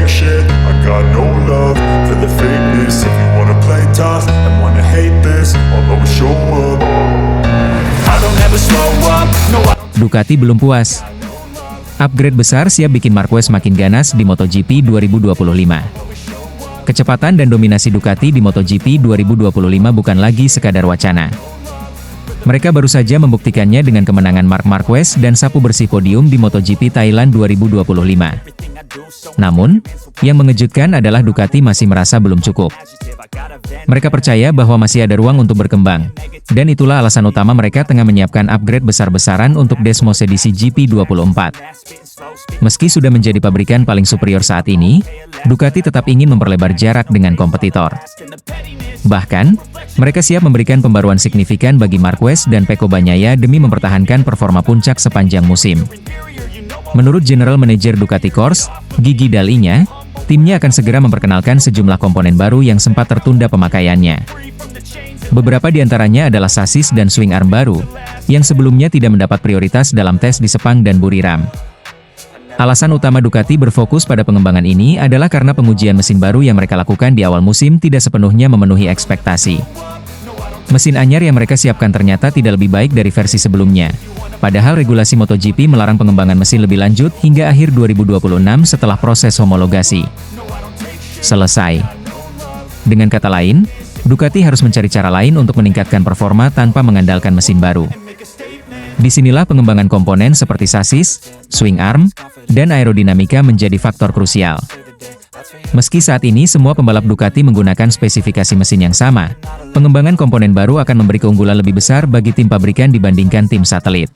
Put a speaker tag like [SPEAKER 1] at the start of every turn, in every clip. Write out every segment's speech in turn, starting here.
[SPEAKER 1] shit. I got no love for the fakeness. If you wanna play tough and wanna hate this, I'll always show up. I don't ever slow up, no I don't.
[SPEAKER 2] Ducati belum puas. Upgrade besar siap bikin Marquez makin ganas di MotoGP 2025. Kecepatan dan dominasi Ducati di MotoGP 2025 bukan lagi sekadar wacana. Mereka baru saja membuktikannya dengan kemenangan Marc Marquez dan sapu bersih podium di MotoGP Thailand 2025. Namun, yang mengejutkan adalah Ducati masih merasa belum cukup. Mereka percaya bahwa masih ada ruang untuk berkembang, dan itulah alasan utama mereka tengah menyiapkan upgrade besar-besaran untuk Desmos edisi GP24. Meski sudah menjadi pabrikan paling superior saat ini, Ducati tetap ingin memperlebar jarak dengan kompetitor. Bahkan, mereka siap memberikan pembaruan signifikan bagi Marquez dan Pecco Bagnaia demi mempertahankan performa puncak sepanjang musim. Menurut General Manager Ducati Corse, Gigi Dall'Igna, timnya akan segera memperkenalkan sejumlah komponen baru yang sempat tertunda pemakaiannya. Beberapa di antaranya adalah sasis dan swing arm baru, yang sebelumnya tidak mendapat prioritas dalam tes di Sepang dan Buriram. Alasan utama Ducati berfokus pada pengembangan ini adalah karena pengujian mesin baru yang mereka lakukan di awal musim tidak sepenuhnya memenuhi ekspektasi. Mesin anyar yang mereka siapkan ternyata tidak lebih baik dari versi sebelumnya. Padahal regulasi MotoGP melarang pengembangan mesin lebih lanjut hingga akhir 2026 setelah proses homologasi selesai. Dengan kata lain, Ducati harus mencari cara lain untuk meningkatkan performa tanpa mengandalkan mesin baru. Disinilah pengembangan komponen seperti sasis, swing arm, dan aerodinamika menjadi faktor krusial. Meski saat ini semua pembalap Ducati menggunakan spesifikasi mesin yang sama, pengembangan komponen baru akan memberi keunggulan lebih besar bagi tim pabrikan dibandingkan tim satelit.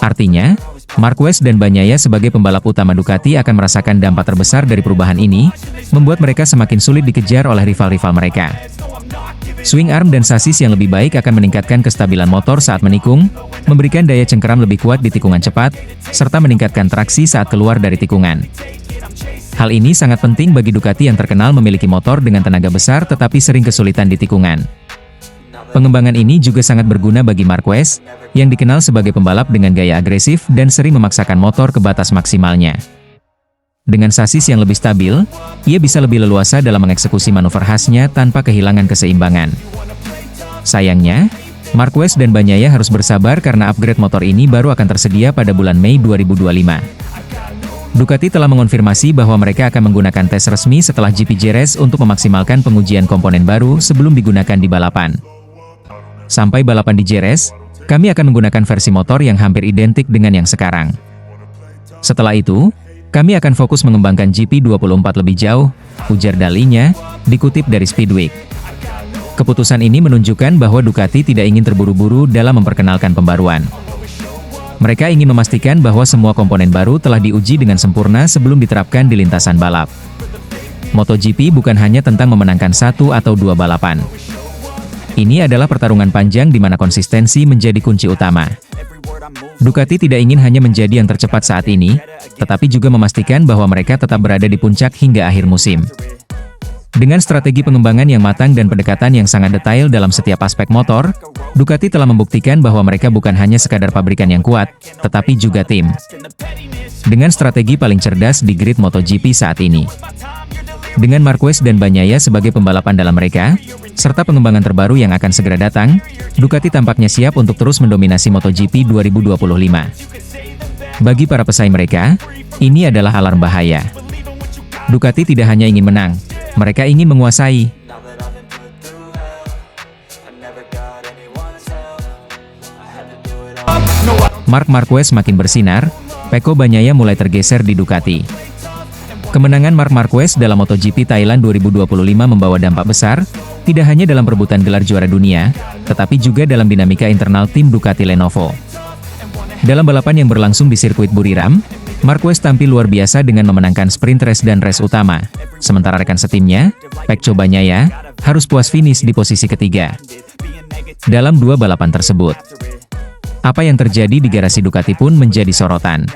[SPEAKER 2] Artinya, Marquez dan Bagnaia sebagai pembalap utama Ducati akan merasakan dampak terbesar dari perubahan ini, membuat mereka semakin sulit dikejar oleh rival-rival mereka. Swing arm dan sasis yang lebih baik akan meningkatkan kestabilan motor saat menikung, memberikan daya cengkeram lebih kuat di tikungan cepat, serta meningkatkan traksi saat keluar dari tikungan. Hal ini sangat penting bagi Ducati yang terkenal memiliki motor dengan tenaga besar tetapi sering kesulitan di tikungan. Pengembangan ini juga sangat berguna bagi Marquez, yang dikenal sebagai pembalap dengan gaya agresif dan sering memaksakan motor ke batas maksimalnya. Dengan sasis yang lebih stabil, ia bisa lebih leluasa dalam mengeksekusi manuver khasnya tanpa kehilangan keseimbangan. Sayangnya, Marquez dan Bagnaia harus bersabar karena upgrade motor ini baru akan tersedia pada bulan Mei 2025. Ducati telah mengonfirmasi bahwa mereka akan menggunakan tes resmi setelah GP Jerez untuk memaksimalkan pengujian komponen baru sebelum digunakan di balapan. Sampai balapan di Jerez, kami akan menggunakan versi motor yang hampir identik dengan yang sekarang. Setelah itu, kami akan fokus mengembangkan GP24 lebih jauh, ujar Dall'Igna, dikutip dari Speedweek. Keputusan ini menunjukkan bahwa Ducati tidak ingin terburu-buru dalam memperkenalkan pembaruan. Mereka ingin memastikan bahwa semua komponen baru telah diuji dengan sempurna sebelum diterapkan di lintasan balap. MotoGP bukan hanya tentang memenangkan satu atau dua balapan. Ini adalah pertarungan panjang di mana konsistensi menjadi kunci utama. Ducati tidak ingin hanya menjadi yang tercepat saat ini, tetapi juga memastikan bahwa mereka tetap berada di puncak hingga akhir musim. Dengan strategi pengembangan yang matang dan pendekatan yang sangat detail dalam setiap aspek motor, Ducati telah membuktikan bahwa mereka bukan hanya sekadar pabrikan yang kuat, tetapi juga tim. Dengan strategi paling cerdas di grid MotoGP saat ini. Dengan Marquez dan Bagnaia sebagai pembalap andalan mereka, serta pengembangan terbaru yang akan segera datang, Ducati tampaknya siap untuk terus mendominasi MotoGP 2025. Bagi para pesaing mereka, ini adalah alarm bahaya. Ducati tidak hanya ingin menang, mereka ingin menguasai. Marc Marquez makin bersinar, Pecco Bagnaia mulai tergeser di Ducati. Kemenangan Marc Marquez dalam MotoGP Thailand 2025 membawa dampak besar, tidak hanya dalam perebutan gelar juara dunia, tetapi juga dalam dinamika internal tim Ducati Lenovo. Dalam balapan yang berlangsung di sirkuit Buriram, Marquez tampil luar biasa dengan memenangkan sprint race dan race utama, sementara rekan setimnya, Pecco Bagnaia, harus puas finish di posisi ketiga. Dalam dua balapan tersebut, apa yang terjadi di garasi Ducati pun menjadi sorotan.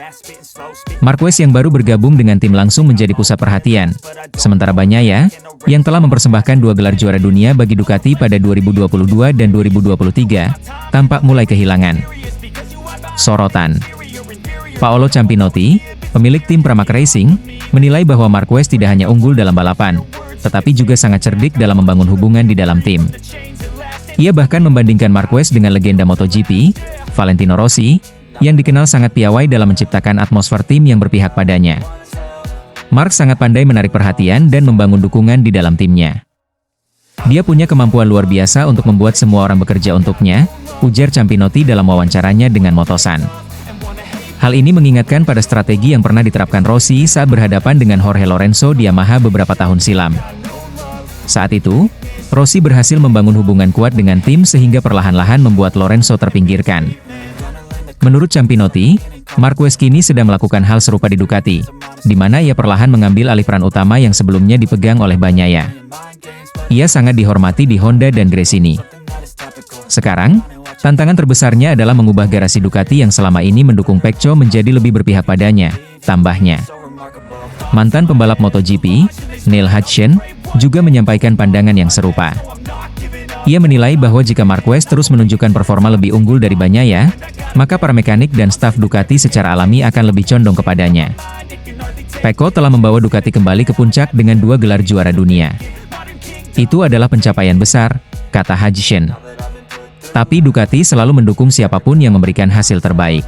[SPEAKER 2] Marquez yang baru bergabung dengan tim langsung menjadi pusat perhatian, sementara Bagnaia, yang telah mempersembahkan dua gelar juara dunia bagi Ducati pada 2022 dan 2023, tampak mulai kehilangan sorotan. Paolo Campinotti, pemilik tim Pramac Racing, menilai bahwa Marquez tidak hanya unggul dalam balapan, tetapi juga sangat cerdik dalam membangun hubungan di dalam tim. Ia bahkan membandingkan Marquez dengan legenda MotoGP, Valentino Rossi, yang dikenal sangat piawai dalam menciptakan atmosfer tim yang berpihak padanya. Mark sangat pandai menarik perhatian dan membangun dukungan di dalam timnya. Dia punya kemampuan luar biasa untuk membuat semua orang bekerja untuknya, ujar Campinotti dalam wawancaranya dengan Motosan. Hal ini mengingatkan pada strategi yang pernah diterapkan Rossi saat berhadapan dengan Jorge Lorenzo di Yamaha beberapa tahun silam. Saat itu, Rossi berhasil membangun hubungan kuat dengan tim sehingga perlahan-lahan membuat Lorenzo terpinggirkan. Menurut Campinotti, Marquez kini sedang melakukan hal serupa di Ducati, di mana ia perlahan mengambil alih peran utama yang sebelumnya dipegang oleh Bagnaia. Ia sangat dihormati di Honda dan Gresini. Sekarang, tantangan terbesarnya adalah mengubah garasi Ducati yang selama ini mendukung Pecco menjadi lebih berpihak padanya, tambahnya. Mantan pembalap MotoGP, Neil Hudson, juga menyampaikan pandangan yang serupa. Ia menilai bahwa jika Marquez terus menunjukkan performa lebih unggul dari Bagnaia, maka para mekanik dan staf Ducati secara alami akan lebih condong kepadanya. Pecco telah membawa Ducati kembali ke puncak dengan 2 gelar juara dunia. Itu adalah pencapaian besar, kata Hudson. Tapi Ducati selalu mendukung siapapun yang memberikan hasil terbaik.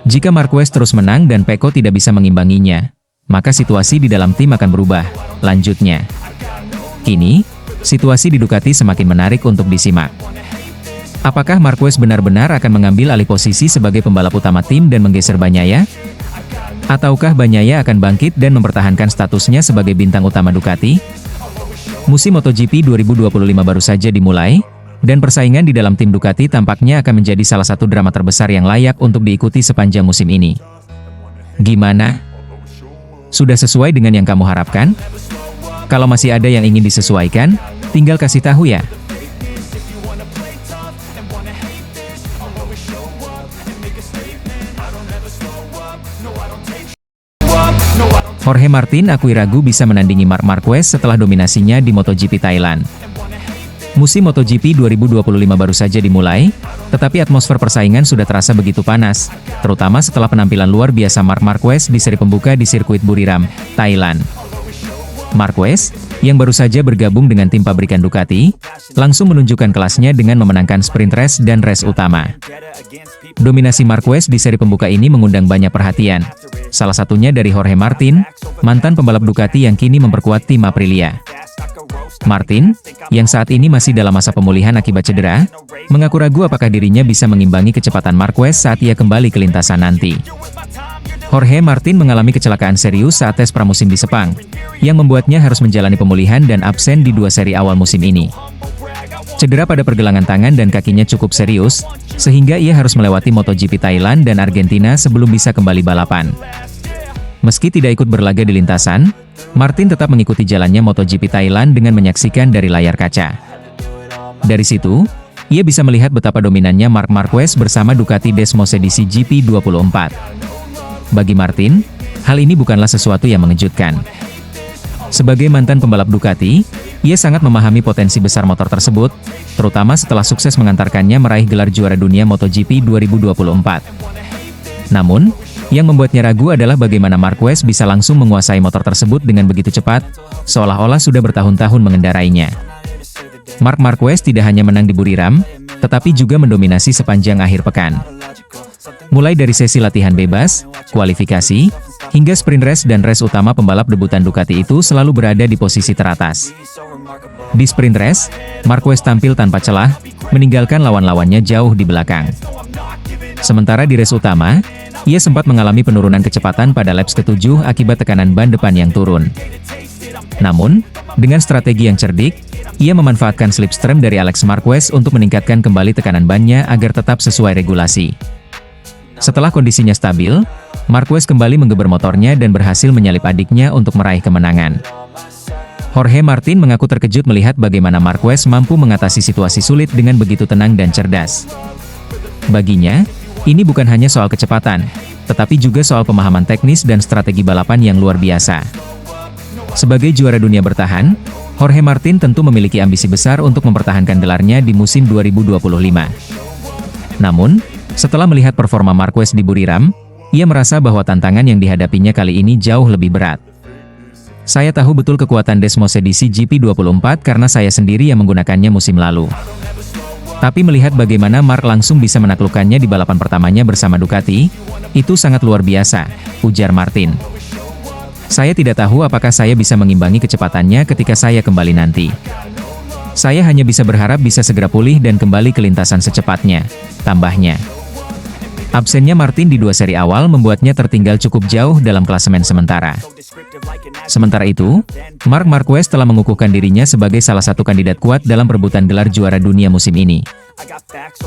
[SPEAKER 2] Jika Marquez terus menang dan Pecco tidak bisa mengimbanginya, maka situasi di dalam tim akan berubah, lanjutnya. Kini, situasi di Ducati semakin menarik untuk disimak. Apakah Marquez benar-benar akan mengambil alih posisi sebagai pembalap utama tim dan menggeser Bagnaia? Ataukah Bagnaia akan bangkit dan mempertahankan statusnya sebagai bintang utama Ducati? Musim MotoGP 2025 baru saja dimulai, dan persaingan di dalam tim Ducati tampaknya akan menjadi salah satu drama terbesar yang layak untuk diikuti sepanjang musim ini. Gimana? Sudah sesuai dengan yang kamu harapkan? Kalau masih ada yang ingin disesuaikan, tinggal kasih tahu ya. Jorge Martin akui ragu bisa menandingi Marc Marquez setelah dominasinya di MotoGP Thailand. Musim MotoGP 2025 baru saja dimulai, tetapi atmosfer persaingan sudah terasa begitu panas, terutama setelah penampilan luar biasa Marc Marquez di seri pembuka di sirkuit Buriram, Thailand. Marquez, yang baru saja bergabung dengan tim pabrikan Ducati, langsung menunjukkan kelasnya dengan memenangkan sprint race dan race utama. Dominasi Marquez di seri pembuka ini mengundang banyak perhatian, salah satunya dari Jorge Martin, mantan pembalap Ducati yang kini memperkuat tim Aprilia. Martin, yang saat ini masih dalam masa pemulihan akibat cedera, mengaku ragu apakah dirinya bisa mengimbangi kecepatan Marquez saat ia kembali ke lintasan nanti. Jorge Martin mengalami kecelakaan serius saat tes pramusim di Sepang, yang membuatnya harus menjalani pemulihan dan absen di 2 seri awal musim ini. Cedera pada pergelangan tangan dan kakinya cukup serius, sehingga ia harus melewati MotoGP Thailand dan Argentina sebelum bisa kembali balapan. Meski tidak ikut berlaga di lintasan, Martin tetap mengikuti jalannya MotoGP Thailand dengan menyaksikan dari layar kaca. Dari situ, ia bisa melihat betapa dominannya Marc Marquez bersama Ducati Desmos edisi GP24. Bagi Martin, hal ini bukanlah sesuatu yang mengejutkan. Sebagai mantan pembalap Ducati, ia sangat memahami potensi besar motor tersebut, terutama setelah sukses mengantarkannya meraih gelar juara dunia MotoGP 2024. Namun, yang membuatnya ragu adalah bagaimana Marquez bisa langsung menguasai motor tersebut dengan begitu cepat, seolah-olah sudah bertahun-tahun mengendarainya. Marc Marquez tidak hanya menang di Buriram, tetapi juga mendominasi sepanjang akhir pekan. Mulai dari sesi latihan bebas, kualifikasi, hingga sprint race dan race utama, pembalap debutan Ducati itu selalu berada di posisi teratas. Di sprint race, Marquez tampil tanpa celah, meninggalkan lawan-lawannya jauh di belakang. Sementara di race utama, ia sempat mengalami penurunan kecepatan pada laps ke-7 akibat tekanan ban depan yang turun. Namun, dengan strategi yang cerdik, ia memanfaatkan slipstream dari Alex Marquez untuk meningkatkan kembali tekanan bannya agar tetap sesuai regulasi. Setelah kondisinya stabil, Marquez kembali menggeber motornya dan berhasil menyalip adiknya untuk meraih kemenangan. Jorge Martin mengaku terkejut melihat bagaimana Marquez mampu mengatasi situasi sulit dengan begitu tenang dan cerdas. Baginya, ini bukan hanya soal kecepatan, tetapi juga soal pemahaman teknis dan strategi balapan yang luar biasa. Sebagai juara dunia bertahan, Jorge Martin tentu memiliki ambisi besar untuk mempertahankan gelarnya di musim 2025. Namun, setelah melihat performa Marquez di Buriram, ia merasa bahwa tantangan yang dihadapinya kali ini jauh lebih berat. Saya tahu betul kekuatan Desmose DC GP24 karena saya sendiri yang menggunakannya musim lalu. Tapi melihat bagaimana Mark langsung bisa menaklukkannya di balapan pertamanya bersama Ducati, itu sangat luar biasa, ujar Martin. Saya tidak tahu apakah saya bisa mengimbangi kecepatannya ketika saya kembali nanti. Saya hanya bisa berharap bisa segera pulih dan kembali ke lintasan secepatnya, tambahnya. Absennya Martin di 2 seri awal membuatnya tertinggal cukup jauh dalam klasemen sementara. Sementara itu, Marc Marquez telah mengukuhkan dirinya sebagai salah satu kandidat kuat dalam perebutan gelar juara dunia musim ini.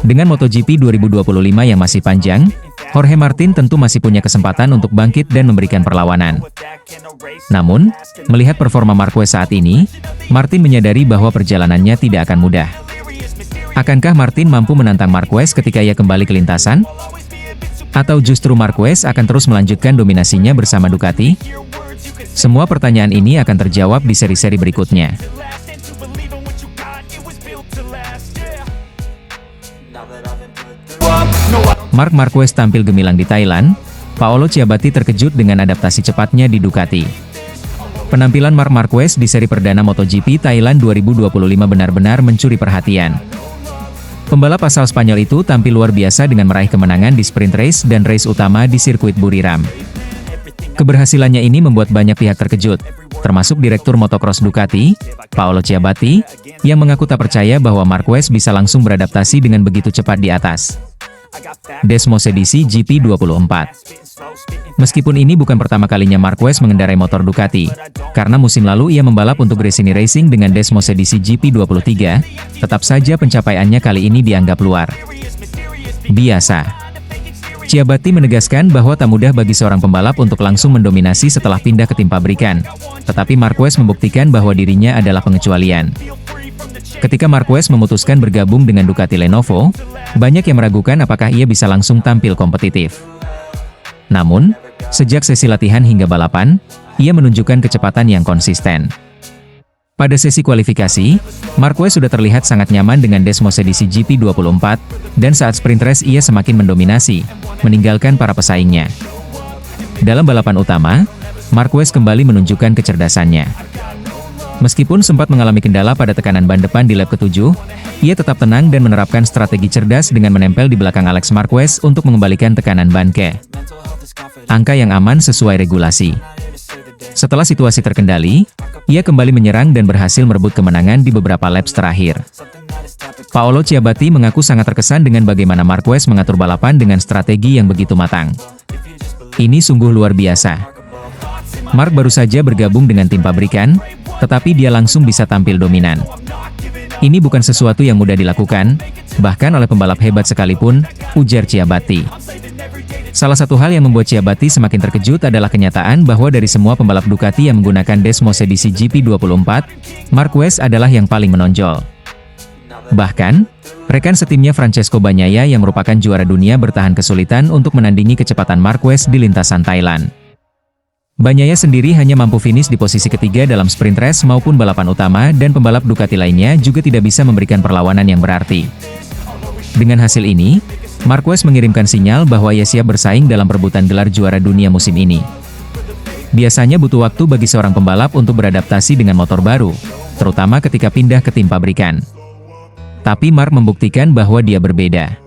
[SPEAKER 2] Dengan MotoGP 2025 yang masih panjang, Jorge Martin tentu masih punya kesempatan untuk bangkit dan memberikan perlawanan. Namun, melihat performa Marquez saat ini, Martin menyadari bahwa perjalanannya tidak akan mudah. Akankah Martin mampu menantang Marquez ketika ia kembali ke lintasan? Atau justru Marquez akan terus melanjutkan dominasinya bersama Ducati? Semua pertanyaan ini akan terjawab di seri-seri berikutnya. Marc Marquez tampil gemilang di Thailand, Paolo Ciabatti terkejut dengan adaptasi cepatnya di Ducati. Penampilan Marc Marquez di seri perdana MotoGP Thailand 2025 benar-benar mencuri perhatian. Pembalap asal Spanyol itu tampil luar biasa dengan meraih kemenangan di sprint race dan race utama di sirkuit Buriram. Keberhasilannya ini membuat banyak pihak terkejut, termasuk Direktur Motocross Ducati, Paolo Ciabatti, yang mengaku tak percaya bahwa Marquez bisa langsung beradaptasi dengan begitu cepat di atas Desmose DC GP24. Meskipun ini bukan pertama kalinya Marquez mengendarai motor Ducati, karena musim lalu ia membalap untuk Gresini Racing dengan Desmose DC GP23, tetap saja pencapaiannya kali ini dianggap luar biasa. Ciabatti menegaskan bahwa tak mudah bagi seorang pembalap untuk langsung mendominasi setelah pindah ke tim pabrikan, tetapi Marquez membuktikan bahwa dirinya adalah pengecualian. Ketika Marquez memutuskan bergabung dengan Ducati Lenovo, banyak yang meragukan apakah ia bisa langsung tampil kompetitif. Namun, sejak sesi latihan hingga balapan, ia menunjukkan kecepatan yang konsisten. Pada sesi kualifikasi, Marquez sudah terlihat sangat nyaman dengan Desmose DC GP24, dan saat sprint race ia semakin mendominasi, meninggalkan para pesaingnya. Dalam balapan utama, Marquez kembali menunjukkan kecerdasannya. Meskipun sempat mengalami kendala pada tekanan ban depan di lap ke-7, ia tetap tenang dan menerapkan strategi cerdas dengan menempel di belakang Alex Marquez untuk mengembalikan tekanan ban ke angka yang aman sesuai regulasi. Setelah situasi terkendali, ia kembali menyerang dan berhasil merebut kemenangan di beberapa laps terakhir. Paolo Ciabatti mengaku sangat terkesan dengan bagaimana Marquez mengatur balapan dengan strategi yang begitu matang. Ini sungguh luar biasa. Marc baru saja bergabung dengan tim pabrikan, tetapi dia langsung bisa tampil dominan. Ini bukan sesuatu yang mudah dilakukan, bahkan oleh pembalap hebat sekalipun, ujar Ciabatti. Salah satu hal yang membuat Ciabatti semakin terkejut adalah kenyataan bahwa dari semua pembalap Ducati yang menggunakan Desmose DC GP24, Marquez adalah yang paling menonjol. Bahkan, rekan setimnya Francesco Bagnaia yang merupakan juara dunia bertahan kesulitan untuk menandingi kecepatan Marquez di lintasan Thailand. Bagnaia sendiri hanya mampu finish di posisi ketiga dalam sprint race maupun balapan utama dan pembalap Ducati lainnya juga tidak bisa memberikan perlawanan yang berarti. Dengan hasil ini, Marquez mengirimkan sinyal bahwa ia siap bersaing dalam perebutan gelar juara dunia musim ini. Biasanya butuh waktu bagi seorang pembalap untuk beradaptasi dengan motor baru, terutama ketika pindah ke tim pabrikan. Tapi Marc membuktikan bahwa dia berbeda.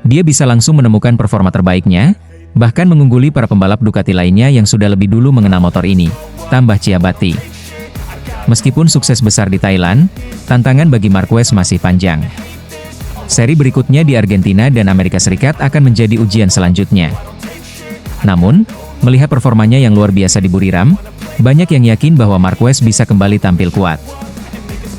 [SPEAKER 2] Dia bisa langsung menemukan performa terbaiknya, bahkan mengungguli para pembalap Ducati lainnya yang sudah lebih dulu mengenal motor ini, tambah Ciabatti. Meskipun sukses besar di Thailand, tantangan bagi Marquez masih panjang. Seri berikutnya di Argentina dan Amerika Serikat akan menjadi ujian selanjutnya. Namun, melihat performanya yang luar biasa di Buriram, banyak yang yakin bahwa Marquez bisa kembali tampil kuat.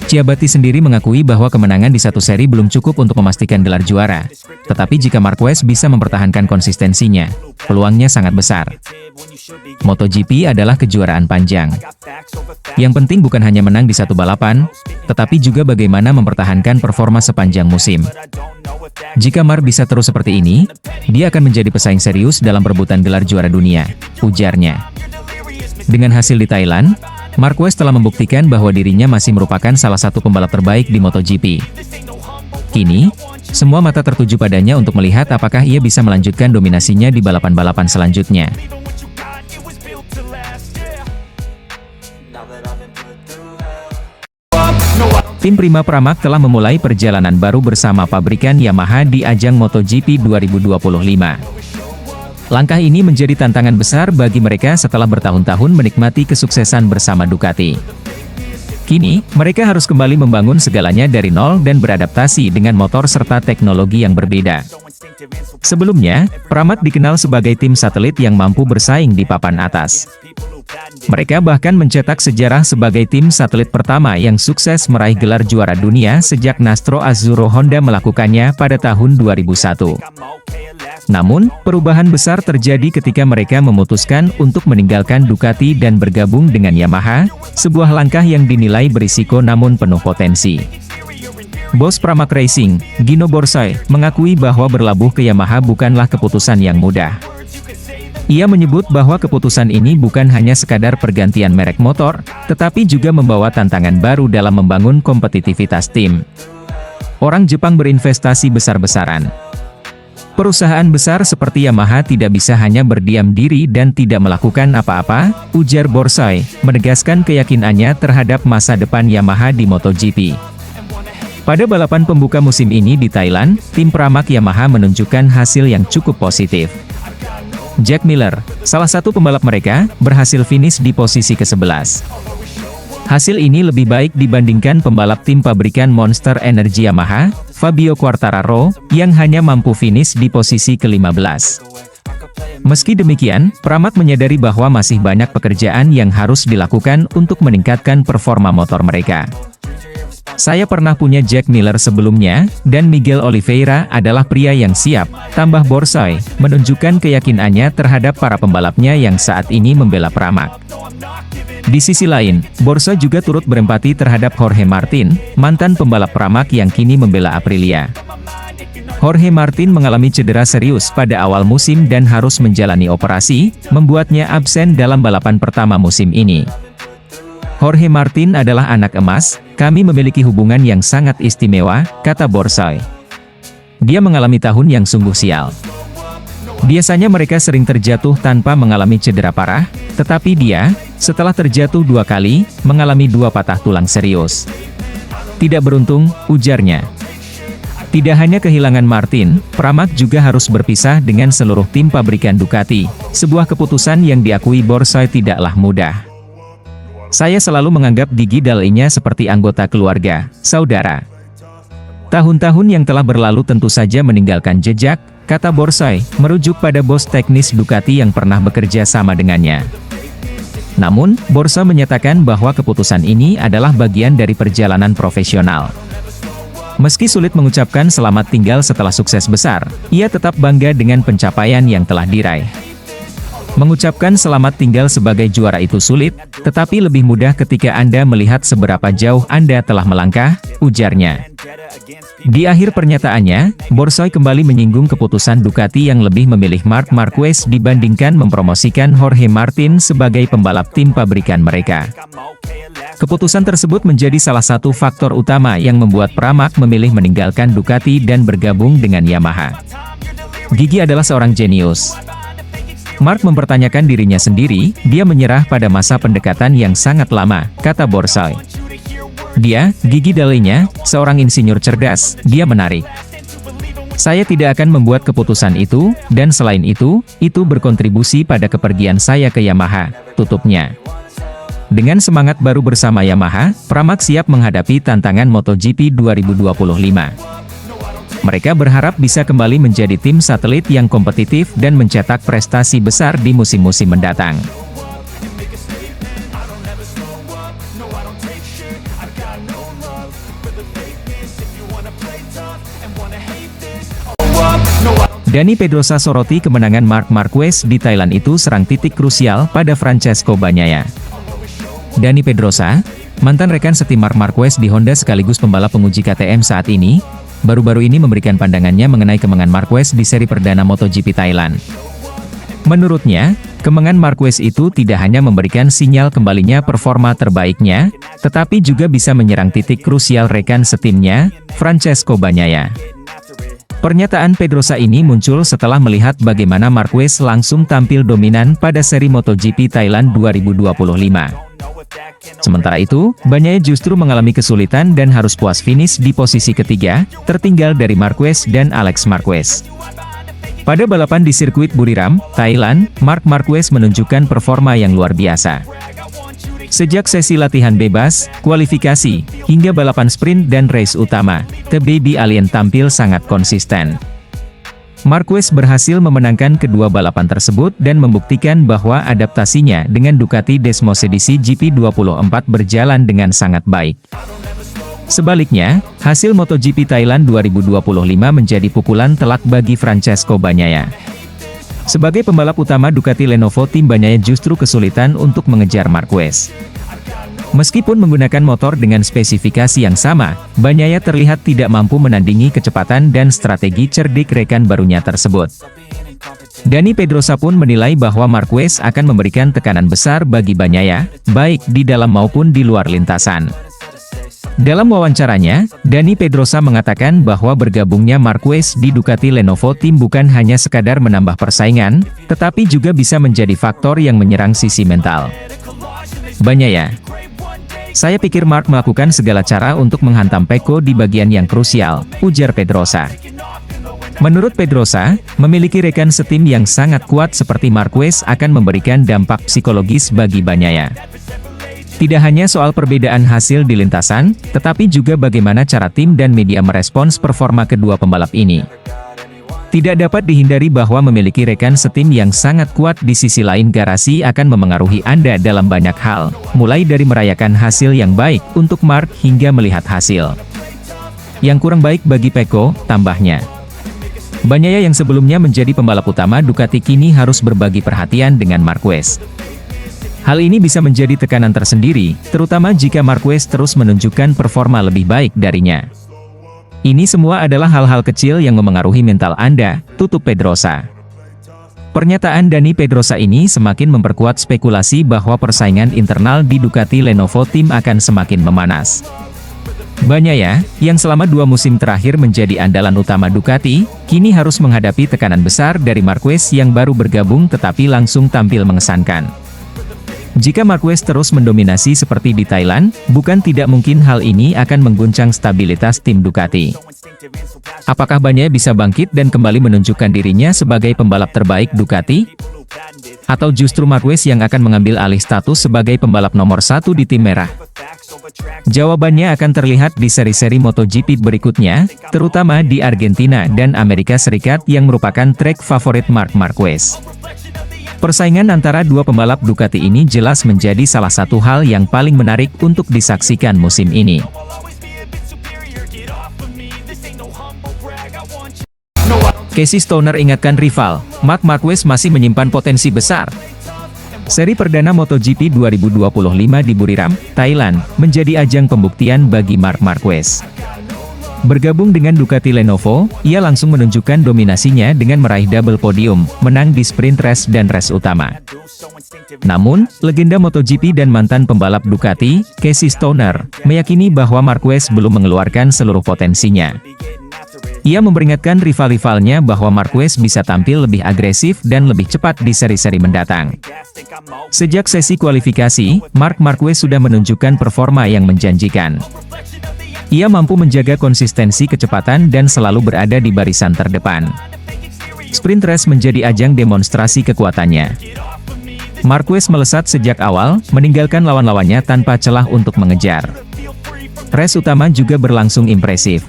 [SPEAKER 2] Ciabatti sendiri mengakui bahwa kemenangan di satu seri belum cukup untuk memastikan gelar juara. Tetapi jika Marquez bisa mempertahankan konsistensinya, peluangnya sangat besar. MotoGP adalah kejuaraan panjang. Yang penting bukan hanya menang di satu balapan, tetapi juga bagaimana mempertahankan performa sepanjang musim. Jika Marc bisa terus seperti ini, dia akan menjadi pesaing serius dalam perebutan gelar juara dunia, ujarnya. Dengan hasil di Thailand, Marquez telah membuktikan bahwa dirinya masih merupakan salah satu pembalap terbaik di MotoGP. Kini, Semua mata tertuju padanya untuk melihat apakah ia bisa melanjutkan dominasinya di balapan-balapan selanjutnya. Tim Prima Pramac telah memulai perjalanan baru bersama pabrikan Yamaha di ajang MotoGP 2025. Langkah ini menjadi tantangan besar bagi mereka setelah bertahun-tahun menikmati kesuksesan bersama Ducati. Kini, mereka harus kembali membangun segalanya dari nol dan beradaptasi dengan motor serta teknologi yang berbeda. Sebelumnya, Pramac dikenal sebagai tim satelit yang mampu bersaing di papan atas. Mereka bahkan mencetak sejarah sebagai tim satelit pertama yang sukses meraih gelar juara dunia sejak Nastro Azzurro Honda melakukannya pada tahun 2001. Namun, perubahan besar terjadi ketika mereka memutuskan untuk meninggalkan Ducati dan bergabung dengan Yamaha, sebuah langkah yang dinilai berisiko namun penuh potensi. Bos Pramac Racing, Gino Borsoy, mengakui bahwa berlabuh ke Yamaha bukanlah keputusan yang mudah. Ia menyebut bahwa keputusan ini bukan hanya sekadar pergantian merek motor, tetapi juga membawa tantangan baru dalam membangun kompetitivitas tim. Orang Jepang berinvestasi besar-besaran. Perusahaan besar seperti Yamaha tidak bisa hanya berdiam diri dan tidak melakukan apa-apa, ujar Borsoy, menegaskan keyakinannya terhadap masa depan Yamaha di MotoGP. Pada balapan pembuka musim ini di Thailand, tim Pramac Yamaha menunjukkan hasil yang cukup positif. Jack Miller, salah satu pembalap mereka, berhasil finish di posisi ke-11. Hasil ini lebih baik dibandingkan pembalap tim pabrikan Monster Energy Yamaha, Fabio Quartararo, yang hanya mampu finish di posisi ke-15. Meski demikian, Pramac menyadari bahwa masih banyak pekerjaan yang harus dilakukan untuk meningkatkan performa motor mereka. Saya pernah punya Jack Miller sebelumnya, dan Miguel Oliveira adalah pria yang siap, tambah Borsoy, menunjukkan keyakinannya terhadap para pembalapnya yang saat ini membela Pramac. Di sisi lain, Borsoy juga turut berempati terhadap Jorge Martin, mantan pembalap Pramac yang kini membela Aprilia. Jorge Martin mengalami cedera serius pada awal musim dan harus menjalani operasi, membuatnya absen dalam balapan pertama musim ini. Jorge Martin adalah anak emas, kami memiliki hubungan yang sangat istimewa, kata Borsoy. Dia mengalami tahun yang sungguh sial. Biasanya mereka sering terjatuh tanpa mengalami cedera parah, tetapi dia, setelah terjatuh 2 kali, mengalami 2 patah tulang serius. Tidak beruntung, ujarnya. Tidak hanya kehilangan Martin, Pramac juga harus berpisah dengan seluruh tim pabrikan Ducati, sebuah keputusan yang diakui Borsoy tidaklah mudah. Saya selalu menganggap Gigi Dall'Igna seperti anggota keluarga, saudara. Tahun-tahun yang telah berlalu tentu saja meninggalkan jejak, kata Borsoy, merujuk pada bos teknis Ducati yang pernah bekerja sama dengannya. Namun, Borsoy menyatakan bahwa keputusan ini adalah bagian dari perjalanan profesional. Meski sulit mengucapkan selamat tinggal setelah sukses besar, ia tetap bangga dengan pencapaian yang telah diraih. Mengucapkan selamat tinggal sebagai juara itu sulit, tetapi lebih mudah ketika Anda melihat seberapa jauh Anda telah melangkah, ujarnya. Di akhir pernyataannya, Borsoy kembali menyinggung keputusan Ducati yang lebih memilih Marc Marquez dibandingkan mempromosikan Jorge Martin sebagai pembalap tim pabrikan mereka. Keputusan tersebut menjadi salah satu faktor utama yang membuat Pramac memilih meninggalkan Ducati dan bergabung dengan Yamaha. Gigi adalah seorang jenius. Marc mempertanyakan dirinya sendiri, dia menyerah pada masa pendekatan yang sangat lama, kata Borsoy. Dia, Gigi Dall'Igna, seorang insinyur cerdas, dia menarik. Saya tidak akan membuat keputusan itu, dan selain itu berkontribusi pada kepergian saya ke Yamaha, tutupnya. Dengan semangat baru bersama Yamaha, Pramac siap menghadapi tantangan MotoGP 2025. Mereka berharap bisa kembali menjadi tim satelit yang kompetitif dan mencetak prestasi besar di musim-musim mendatang. Dani Pedrosa soroti kemenangan Marc Marquez di Thailand itu serang titik krusial pada Francesco Bagnaia. Dani Pedrosa, mantan rekan setim Marc Marquez di Honda sekaligus pembalap penguji KTM saat ini, baru-baru ini memberikan pandangannya mengenai kemenangan Marquez di seri perdana MotoGP Thailand. Menurutnya, kemenangan Marquez itu tidak hanya memberikan sinyal kembalinya performa terbaiknya, tetapi juga bisa menyerang titik krusial rekan setimnya, Francesco Bagnaia. Pernyataan Pedrosa ini muncul setelah melihat bagaimana Marquez langsung tampil dominan pada seri MotoGP Thailand 2025. Sementara itu, Bagnaia justru mengalami kesulitan dan harus puas finish di posisi ketiga, tertinggal dari Marquez dan Alex Marquez. Pada balapan di sirkuit Buriram, Thailand, Marc Marquez menunjukkan performa yang luar biasa. Sejak sesi latihan bebas, kualifikasi, hingga balapan sprint dan race utama, The Baby Alien tampil sangat konsisten. Marquez berhasil memenangkan kedua balapan tersebut dan membuktikan bahwa adaptasinya dengan Ducati Desmos edisi GP24 berjalan dengan sangat baik. Sebaliknya, hasil MotoGP Thailand 2025 menjadi pukulan telak bagi Francesco Bagnaia. Sebagai pembalap utama Ducati Lenovo, tim Bagnaia justru kesulitan untuk mengejar Marquez. Meskipun menggunakan motor dengan spesifikasi yang sama, Bagnaia terlihat tidak mampu menandingi kecepatan dan strategi cerdik rekan barunya tersebut. Dani Pedrosa pun menilai bahwa Marquez akan memberikan tekanan besar bagi Bagnaia, baik di dalam maupun di luar lintasan. Dalam wawancaranya, Dani Pedrosa mengatakan bahwa bergabungnya Marquez di Ducati Lenovo Team bukan hanya sekadar menambah persaingan, tetapi juga bisa menjadi faktor yang menyerang sisi mental. Bagnaia: "Saya pikir Marc melakukan segala cara untuk menghantam Pecco di bagian yang krusial," ujar Pedrosa. Menurut Pedrosa, memiliki rekan setim yang sangat kuat seperti Marquez akan memberikan dampak psikologis bagi Bagnaia. Tidak hanya soal perbedaan hasil di lintasan, tetapi juga bagaimana cara tim dan media merespons performa kedua pembalap ini. Tidak dapat dihindari bahwa memiliki rekan setim yang sangat kuat di sisi lain garasi akan memengaruhi Anda dalam banyak hal, mulai dari merayakan hasil yang baik untuk Marc hingga melihat hasil yang kurang baik bagi Pecco, tambahnya. Bagnaia yang sebelumnya menjadi pembalap utama Ducati kini harus berbagi perhatian dengan Marquez. Hal ini bisa menjadi tekanan tersendiri, terutama jika Marquez terus menunjukkan performa lebih baik darinya. Ini semua adalah hal-hal kecil yang memengaruhi mental Anda, tutup Pedrosa. Pernyataan Dani Pedrosa ini semakin memperkuat spekulasi bahwa persaingan internal di Ducati Lenovo Team akan semakin memanas. Bagnaia, yang selama 2 musim terakhir menjadi andalan utama Ducati, kini harus menghadapi tekanan besar dari Marquez yang baru bergabung tetapi langsung tampil mengesankan. Jika Marquez terus mendominasi seperti di Thailand, bukan tidak mungkin hal ini akan mengguncang stabilitas tim Ducati. Apakah Bagnaia bisa bangkit dan kembali menunjukkan dirinya sebagai pembalap terbaik Ducati? Atau justru Marquez yang akan mengambil alih status sebagai pembalap nomor 1 di tim merah? Jawabannya akan terlihat di seri-seri MotoGP berikutnya, terutama di Argentina dan Amerika Serikat yang merupakan trek favorit Marc Marquez. Persaingan antara dua pembalap Ducati ini jelas menjadi salah satu hal yang paling menarik untuk disaksikan musim ini. Casey Stoner ingatkan rival, Marc Marquez masih menyimpan potensi besar. Seri perdana MotoGP 2025 di Buriram, Thailand, menjadi ajang pembuktian bagi Marc Marquez. Bergabung dengan Ducati Lenovo, ia langsung menunjukkan dominasinya dengan meraih double podium, menang di sprint race dan race utama. Namun, legenda MotoGP dan mantan pembalap Ducati, Casey Stoner, meyakini bahwa Marquez belum mengeluarkan seluruh potensinya. Ia memperingatkan rival-rivalnya bahwa Marquez bisa tampil lebih agresif dan lebih cepat di seri-seri mendatang. Sejak sesi kualifikasi, Marc Marquez sudah menunjukkan performa yang menjanjikan. Ia mampu menjaga konsistensi kecepatan dan selalu berada di barisan terdepan. Sprint race menjadi ajang demonstrasi kekuatannya. Marquez melesat sejak awal, meninggalkan lawan-lawannya tanpa celah untuk mengejar. Race utama juga berlangsung impresif.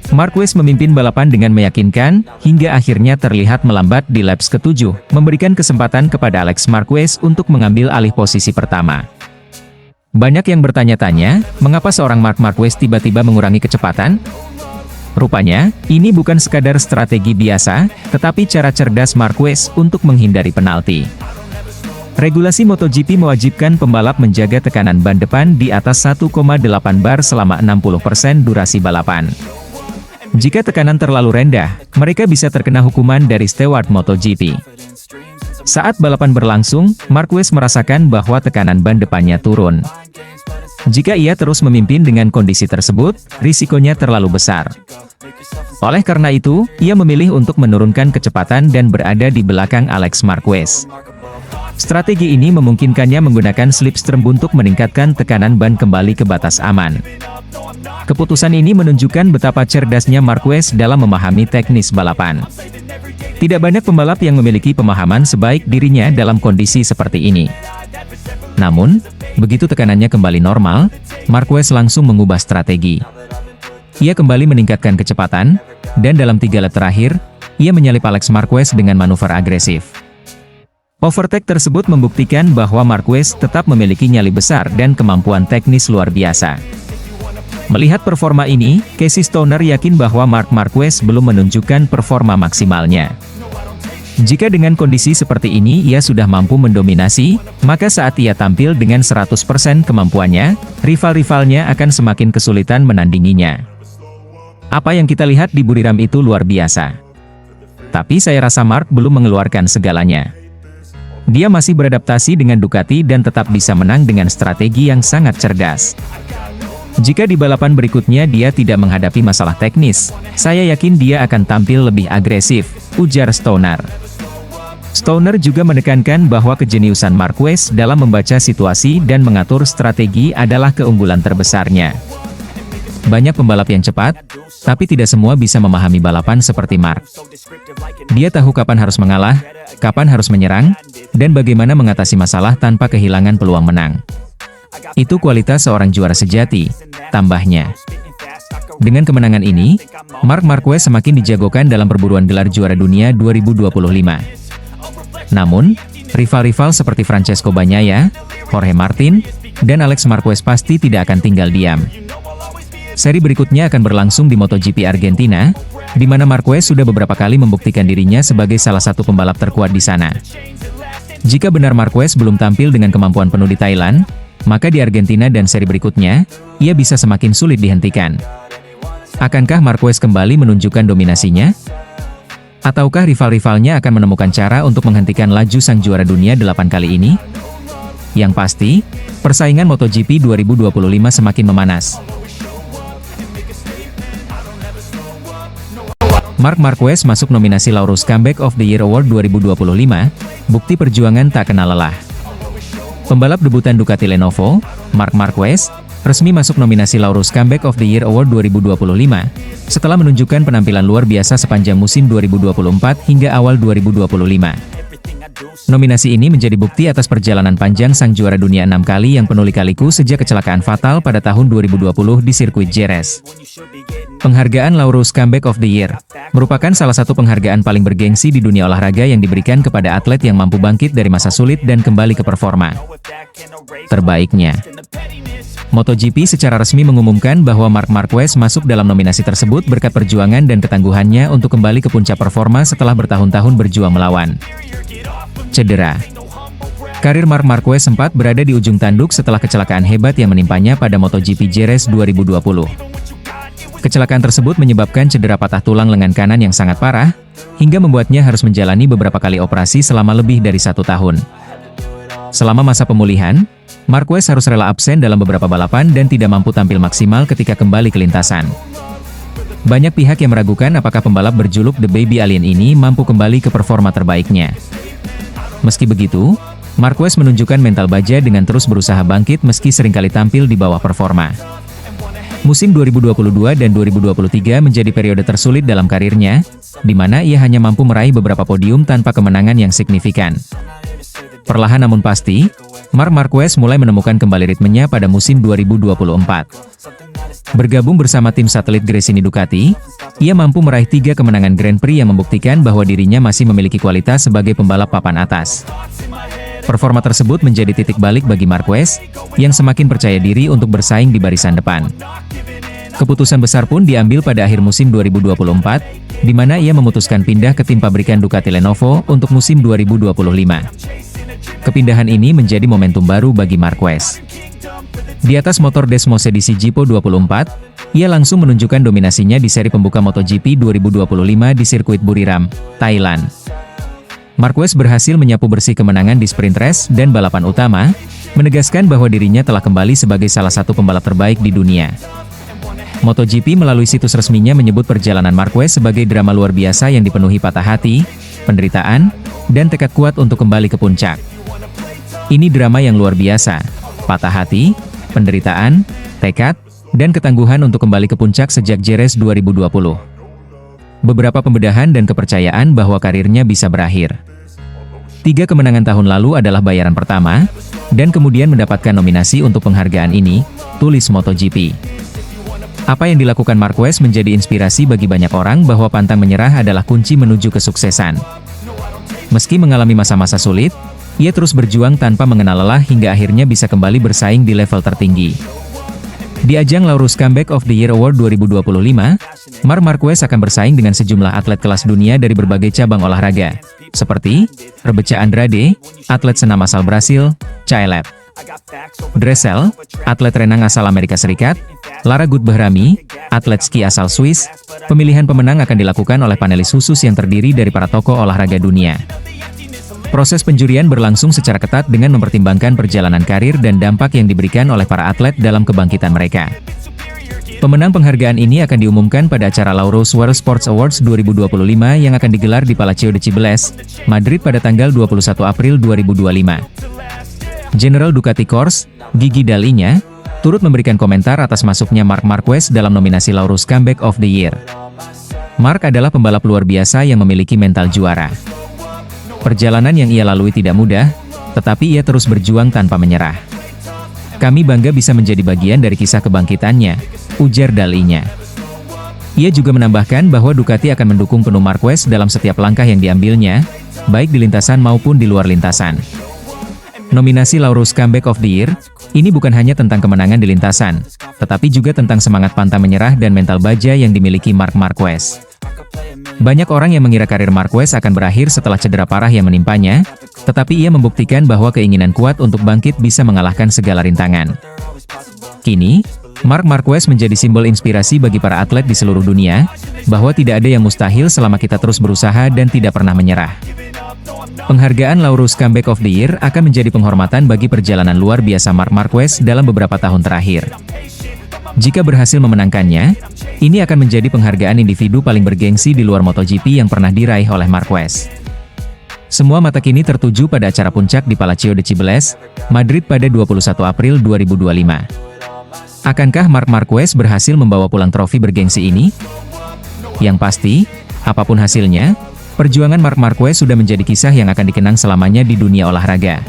[SPEAKER 2] Marquez memimpin balapan dengan meyakinkan, hingga akhirnya terlihat melambat di laps ke-7, memberikan kesempatan kepada Alex Marquez untuk mengambil alih posisi pertama. Banyak yang bertanya-tanya, mengapa seorang Marc Marquez tiba-tiba mengurangi kecepatan? Rupanya, ini bukan sekadar strategi biasa, tetapi cara cerdas Marquez untuk menghindari penalti. Regulasi MotoGP mewajibkan pembalap menjaga tekanan ban depan di atas 1,8 bar selama 60% durasi balapan. Jika tekanan terlalu rendah, mereka bisa terkena hukuman dari steward MotoGP. Saat balapan berlangsung, Marquez merasakan bahwa tekanan ban depannya turun. Jika ia terus memimpin dengan kondisi tersebut, risikonya terlalu besar. Oleh karena itu, ia memilih untuk menurunkan kecepatan dan berada di belakang Alex Marquez. Strategi ini memungkinkannya menggunakan slipstream untuk meningkatkan tekanan ban kembali ke batas aman. Keputusan ini menunjukkan betapa cerdasnya Marquez dalam memahami teknis balapan. Tidak banyak pembalap yang memiliki pemahaman sebaik dirinya dalam kondisi seperti ini. Namun, begitu tekanannya kembali normal, Marquez langsung mengubah strategi. Ia kembali meningkatkan kecepatan, dan dalam 3 lap terakhir, ia menyalip Alex Marquez dengan manuver agresif. Overtake tersebut membuktikan bahwa Marquez tetap memiliki nyali besar dan kemampuan teknis luar biasa. Melihat performa ini, Casey Stoner yakin bahwa Marc Marquez belum menunjukkan performa maksimalnya. Jika dengan kondisi seperti ini ia sudah mampu mendominasi, maka saat ia tampil dengan 100% kemampuannya, rival-rivalnya akan semakin kesulitan menandinginya. Apa yang kita lihat di Buriram itu luar biasa. Tapi saya rasa Marc belum mengeluarkan segalanya. Dia masih beradaptasi dengan Ducati dan tetap bisa menang dengan strategi yang sangat cerdas. Jika di balapan berikutnya dia tidak menghadapi masalah teknis, saya yakin dia akan tampil lebih agresif, ujar Stoner. Stoner juga menekankan bahwa kejeniusan Marquez dalam membaca situasi dan mengatur strategi adalah keunggulan terbesarnya. Banyak pembalap yang cepat, tapi tidak semua bisa memahami balapan seperti Marc. Dia tahu kapan harus mengalah, kapan harus menyerang, dan bagaimana mengatasi masalah tanpa kehilangan peluang menang. Itu kualitas seorang juara sejati, tambahnya. Dengan kemenangan ini, Marc Marquez semakin dijagokan dalam perburuan gelar juara dunia 2025. Namun, rival-rival seperti Francesco Bagnaia, Jorge Martin, dan Alex Marquez pasti tidak akan tinggal diam. Seri berikutnya akan berlangsung di MotoGP Argentina, di mana Marquez sudah beberapa kali membuktikan dirinya sebagai salah satu pembalap terkuat di sana. Jika benar Marquez belum tampil dengan kemampuan penuh di Thailand, maka di Argentina dan seri berikutnya, ia bisa semakin sulit dihentikan. Akankah Marquez kembali menunjukkan dominasinya? Ataukah rival-rivalnya akan menemukan cara untuk menghentikan laju sang juara dunia 8 kali ini? Yang pasti, persaingan MotoGP 2025 semakin memanas. Marc Marquez masuk nominasi Laureus Comeback of the Year Award 2025, bukti perjuangan tak kenal lelah. Pembalap debutan Ducati Lenovo, Marc Marquez, resmi masuk nominasi Laureus Comeback of the Year Award 2025, setelah menunjukkan penampilan luar biasa sepanjang musim 2024 hingga awal 2025. Nominasi ini menjadi bukti atas perjalanan panjang sang juara dunia 6 kali yang penuh lika-liku sejak kecelakaan fatal pada tahun 2020 di sirkuit Jerez. Penghargaan Laureus Comeback of the Year merupakan salah satu penghargaan paling bergengsi di dunia olahraga yang diberikan kepada atlet yang mampu bangkit dari masa sulit dan kembali ke performa terbaiknya. MotoGP secara resmi mengumumkan bahwa Marc Marquez masuk dalam nominasi tersebut berkat perjuangan dan ketangguhannya untuk kembali ke puncak performa setelah bertahun-tahun berjuang melawan cedera. Karir Marc Marquez sempat berada di ujung tanduk setelah kecelakaan hebat yang menimpanya pada MotoGP Jerez 2020. Kecelakaan tersebut menyebabkan cedera patah tulang lengan kanan yang sangat parah, hingga membuatnya harus menjalani beberapa kali operasi selama lebih dari 1 tahun. Selama masa pemulihan, Marquez harus rela absen dalam beberapa balapan dan tidak mampu tampil maksimal ketika kembali ke lintasan. Banyak pihak yang meragukan apakah pembalap berjuluk The Baby Alien ini mampu kembali ke performa terbaiknya. Meski begitu, Marquez menunjukkan mental baja dengan terus berusaha bangkit meski seringkali tampil di bawah performa. Musim 2022 dan 2023 menjadi periode tersulit dalam karirnya, di mana ia hanya mampu meraih beberapa podium tanpa kemenangan yang signifikan. Perlahan namun pasti, Marc Marquez mulai menemukan kembali ritmenya pada musim 2024. Bergabung bersama tim satelit Gresini Ducati, ia mampu meraih 3 kemenangan Grand Prix yang membuktikan bahwa dirinya masih memiliki kualitas sebagai pembalap papan atas. Performa tersebut menjadi titik balik bagi Marquez, yang semakin percaya diri untuk bersaing di barisan depan. Keputusan besar pun diambil pada akhir musim 2024, di mana ia memutuskan pindah ke tim pabrikan Ducati Lenovo untuk musim 2025. Kepindahan ini menjadi momentum baru bagi Marquez. Di atas motor Desmosedici Gippo 24, ia langsung menunjukkan dominasinya di seri pembuka MotoGP 2025 di sirkuit Buriram, Thailand. Marquez berhasil menyapu bersih kemenangan di sprint race dan balapan utama, menegaskan bahwa dirinya telah kembali sebagai salah satu pembalap terbaik di dunia. MotoGP melalui situs resminya menyebut perjalanan Marquez sebagai drama luar biasa yang dipenuhi patah hati, penderitaan, dan tekad kuat untuk kembali ke puncak. Ini drama yang luar biasa, patah hati, penderitaan, tekad, dan ketangguhan untuk kembali ke puncak sejak Jerez 2020. Beberapa pembedahan dan kepercayaan bahwa karirnya bisa berakhir. 3 kemenangan tahun lalu adalah bayaran pertama, dan kemudian mendapatkan nominasi untuk penghargaan ini, tulis MotoGP. Apa yang dilakukan Marquez menjadi inspirasi bagi banyak orang bahwa pantang menyerah adalah kunci menuju kesuksesan. Meski mengalami masa-masa sulit, ia terus berjuang tanpa mengenal lelah hingga akhirnya bisa kembali bersaing di level tertinggi. Di ajang Laureus Comeback of the Year Award 2025, Marc Marquez akan bersaing dengan sejumlah atlet kelas dunia dari berbagai cabang olahraga, seperti Rebeca Andrade, atlet senam asal Brasil, Caeleb Dressel, atlet renang asal Amerika Serikat, Lara Gut-Behrami, atlet ski asal Swiss. Pemilihan pemenang akan dilakukan oleh panelis khusus yang terdiri dari para tokoh olahraga dunia. Proses penjurian berlangsung secara ketat dengan mempertimbangkan perjalanan karir dan dampak yang diberikan oleh para atlet dalam kebangkitan mereka. Pemenang penghargaan ini akan diumumkan pada acara Laureus World Sports Awards 2025 yang akan digelar di Palacio de Cibeles, Madrid pada tanggal 21 April 2025. General Ducati Corse, Gigi Dall'Igna, turut memberikan komentar atas masuknya Marc Marquez dalam nominasi Laureus Comeback of the Year. Marc adalah pembalap luar biasa yang memiliki mental juara. Perjalanan yang ia lalui tidak mudah, tetapi ia terus berjuang tanpa menyerah. Kami bangga bisa menjadi bagian dari kisah kebangkitannya, ujar Dall'Igna. Ia juga menambahkan bahwa Ducati akan mendukung penuh Marquez dalam setiap langkah yang diambilnya, baik di lintasan maupun di luar lintasan. Nominasi Laureus Comeback of the Year, ini bukan hanya tentang kemenangan di lintasan, tetapi juga tentang semangat pantang menyerah dan mental baja yang dimiliki Marc Marquez. Banyak orang yang mengira karir Marquez akan berakhir setelah cedera parah yang menimpanya, tetapi ia membuktikan bahwa keinginan kuat untuk bangkit bisa mengalahkan segala rintangan. Kini, Marc Marquez menjadi simbol inspirasi bagi para atlet di seluruh dunia, bahwa tidak ada yang mustahil selama kita terus berusaha dan tidak pernah menyerah. Penghargaan Laureus Comeback of the Year akan menjadi penghormatan bagi perjalanan luar biasa Marc Marquez dalam beberapa tahun terakhir. Jika berhasil memenangkannya, ini akan menjadi penghargaan individu paling bergengsi di luar MotoGP yang pernah diraih oleh Marquez. Semua mata kini tertuju pada acara puncak di Palacio de Cibeles, Madrid pada 21 April 2025. Akankah Marc Marquez berhasil membawa pulang trofi bergengsi ini? Yang pasti, apapun hasilnya, perjuangan Marc Marquez sudah menjadi kisah yang akan dikenang selamanya di dunia olahraga.